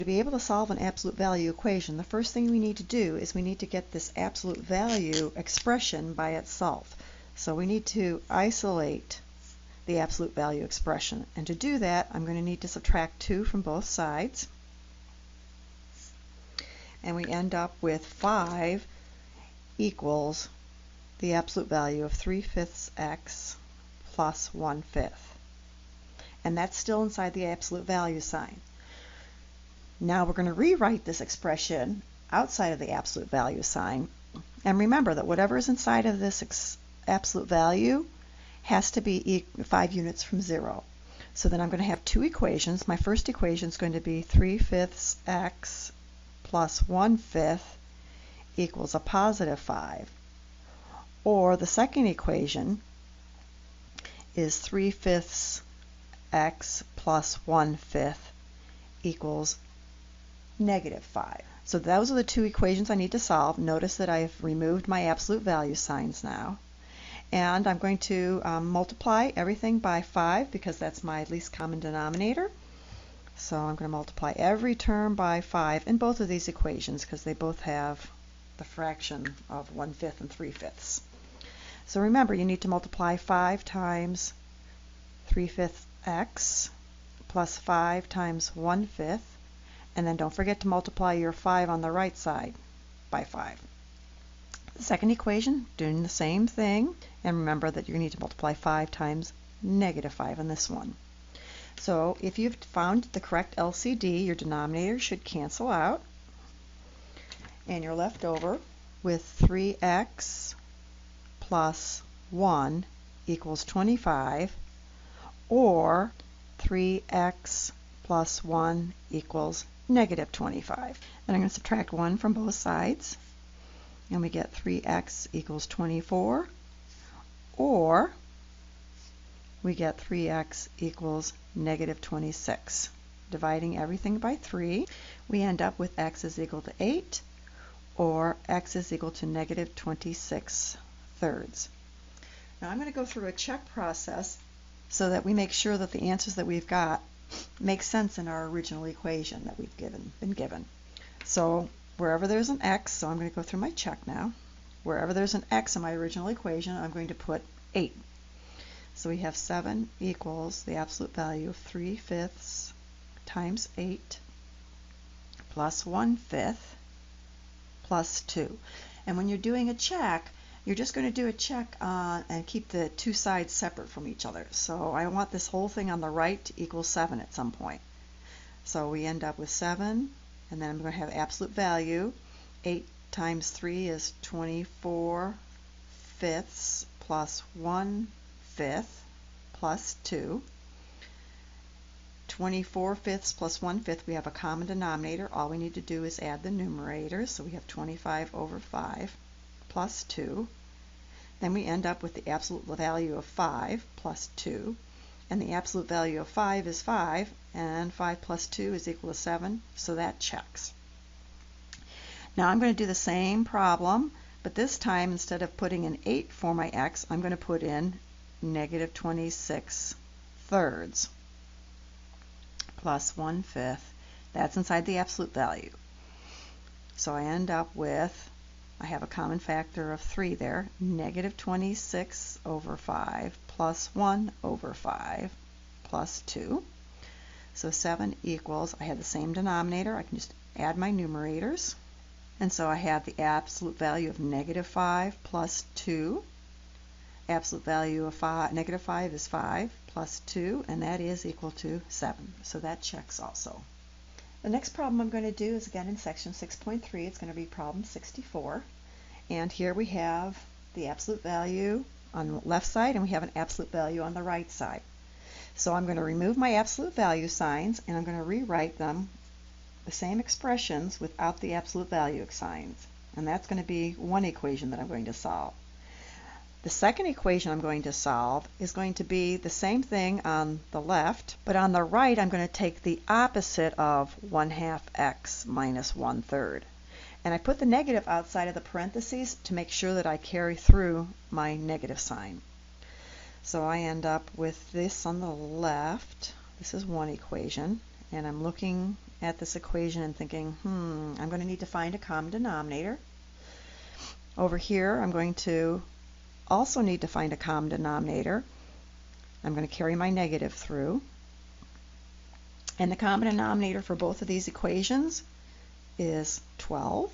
To be able to solve an absolute value equation, the first thing we need to do is we need to get this absolute value expression by itself. So we need to isolate the absolute value expression. And to do that, I'm going to need to subtract 2 from both sides. And we end up with 5 equals the absolute value of 3/5 x plus 1/5. And that's still inside the absolute value sign. Now we're going to rewrite this expression outside of the absolute value sign. And remember that whatever is inside of this absolute value has to be 5 units from 0. So then I'm going to have two equations. My first equation is going to be 3/5 x plus 1/5 equals a positive 5. Or the second equation is 3/5 x plus 1/5 equals negative 5. So those are the two equations I need to solve. Notice that I've removed my absolute value signs now. And I'm going to multiply everything by 5 because that's my least common denominator. So I'm going to multiply every term by 5 in both of these equations because they both have the fraction of 1/5 and 3/5. So remember, you need to multiply 5 times 3/5 x plus 5 times 1/5. And then don't forget to multiply your 5 on the right side by 5. The second equation, doing the same thing. And remember that you need to multiply 5 times negative 5 on this one. So if you've found the correct LCD, your denominator should cancel out. And you're left over with 3x plus 1 equals 25, or 3x plus 1 equals negative 25. Then I'm going to subtract 1 from both sides, and we get 3x equals 24, or we get 3x equals negative 26. Dividing everything by 3, we end up with x is equal to 8, or x is equal to negative 26 thirds. Now I'm going to go through a check process so that we make sure that the answers that we've got make sense in our original equation that we've been given. So wherever there's an x, so I'm going to go through my check now. Wherever there's an x in my original equation, I'm going to put 8. So we have 7 equals the absolute value of 3/5 times 8 plus 1/5 plus 2. And when you're doing a check, you're just going to do a check and keep the two sides separate from each other. So I want this whole thing on the right to equal 7 at some point. So we end up with 7, and then I'm going to have absolute value. 8 times 3 is 24/5 plus 1/5 plus 2. 24/5 plus 1/5, we have a common denominator. All we need to do is add the numerators. So we have 25 over 5 plus 2. Then we end up with the absolute value of 5 plus 2. And the absolute value of 5 is 5, and 5 plus 2 is equal to 7, so that checks. Now I'm going to do the same problem, but this time instead of putting in 8 for my x, I'm going to put in negative 26 thirds plus 1/5. That's inside the absolute value. So I end up with, I have a common factor of 3 there, negative 26 over 5 plus 1 over 5 plus 2. So 7 equals, I have the same denominator, I can just add my numerators. And so I have the absolute value of negative 5 plus 2. Absolute value of negative 5 is 5 plus 2, and that is equal to 7. So that checks also. The next problem I'm going to do is again in section 6.3. It's going to be problem 64. And here we have the absolute value on the left side, and we have an absolute value on the right side. So I'm going to remove my absolute value signs, and I'm going to rewrite them the same expressions without the absolute value signs. And that's going to be one equation that I'm going to solve. The second equation I'm going to solve is going to be the same thing on the left, but on the right I'm going to take the opposite of 1/2 x minus 1/3. And I put the negative outside of the parentheses to make sure that I carry through my negative sign. So I end up with this on the left. This is one equation, and I'm looking at this equation and thinking, I'm going to need to find a common denominator. Over here, I'm going to also need to find a common denominator. I'm going to carry my negative through. And the common denominator for both of these equations is 12.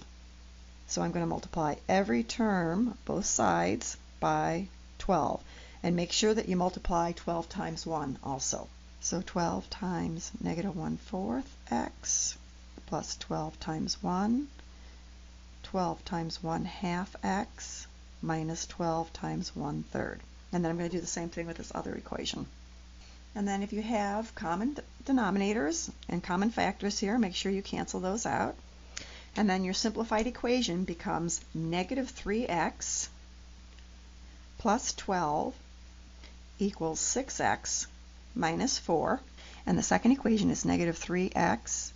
So I'm going to multiply every term, both sides, by 12. And make sure that you multiply 12 times 1 also. So 12 times negative 1/4 x plus 12 times 1, 12 times 1/2 x minus 12 times 1/3. And then I'm going to do the same thing with this other equation. And then if you have common denominators and common factors here, make sure you cancel those out. And then your simplified equation becomes negative 3x plus 12 equals 6x minus 4. And the second equation is negative 3x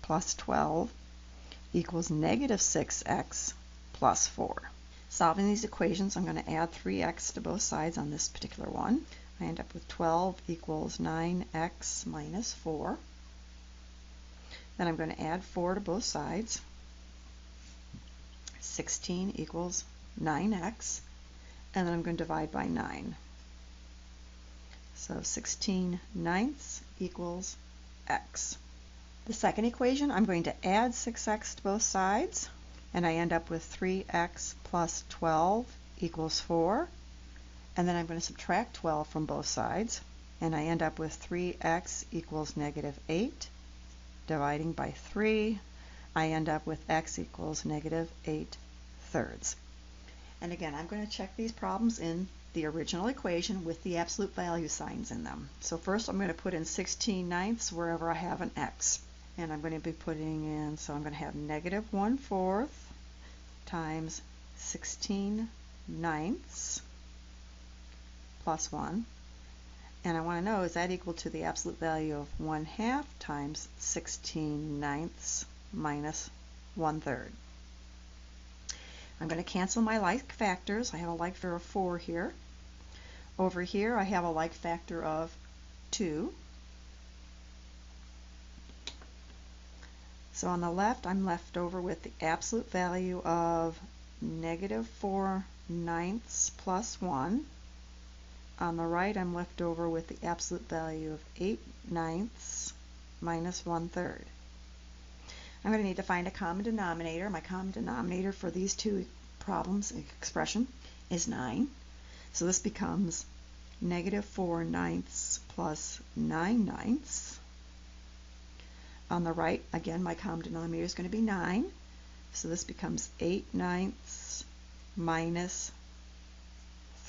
plus 12 equals negative 6x plus 4. Solving these equations, I'm going to add 3x to both sides on this particular one. I end up with 12 equals 9x minus 4. Then I'm going to add 4 to both sides. 16 equals 9x. And then I'm going to divide by 9. So 16/9 equals x. The second equation, I'm going to add 6x to both sides. And I end up with 3x plus 12 equals 4. And then I'm going to subtract 12 from both sides. And I end up with 3x equals negative 8. Dividing by 3, I end up with x equals negative 8/3. And again, I'm going to check these problems in the original equation with the absolute value signs in them. So first I'm going to put in 16/9 wherever I have an x. And I'm going to be putting in, so I'm going to have negative 1/4 times 16/9 plus 1. And I want to know, is that equal to the absolute value of 1/2 times 16/9 minus 1/3? I'm going to cancel my like factors. I have a like factor of 4 here. Over here I have a like factor of 2. So on the left I'm left over with the absolute value of negative 4/9 plus 1. On the right I'm left over with the absolute value of 8/9 minus 1/3. I'm going to need to find a common denominator. My common denominator for these two problems, expression, is 9. So this becomes negative 4/9 plus 9/9. On the right, again, my common denominator is going to be 9. So this becomes 8/9 minus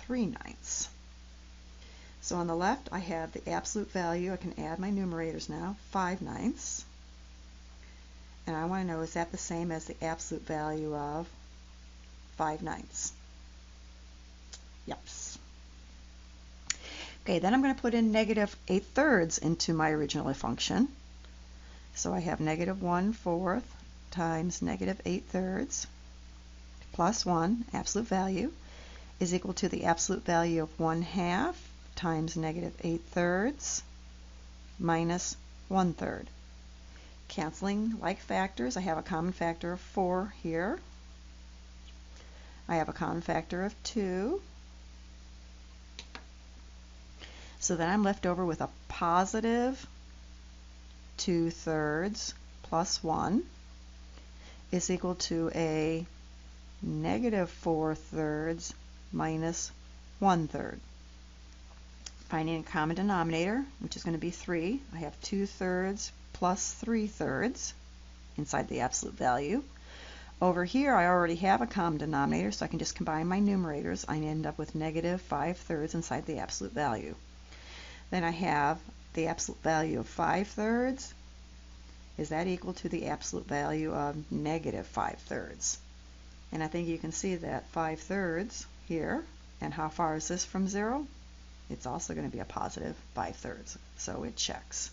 3/9. So on the left, I have the absolute value. I can add my numerators now, 5/9. And I want to know, is that the same as the absolute value of 5/9? Yes. Okay, then I'm going to put in negative 8/3 into my original function. So I have negative 1/4 times negative 8/3 plus 1, absolute value, is equal to the absolute value of 1/2 times negative 8/3 minus 1/3. Canceling like factors, I have a common factor of 4 here. I have a common factor of 2. So then I'm left over with a positive 2/3 plus 1 is equal to a negative 4/3 minus 1/3. Finding a common denominator, which is going to be 3, I have 2/3 plus 3/3 inside the absolute value. Over here I already have a common denominator, so I can just combine my numerators. I end up with negative 5/3 inside the absolute value. Then I have the absolute value of 5/3. Is that equal to the absolute value of negative 5/3? And I think you can see that 5/3 here, and how far is this from 0? It's also going to be a positive 5/3, so it checks.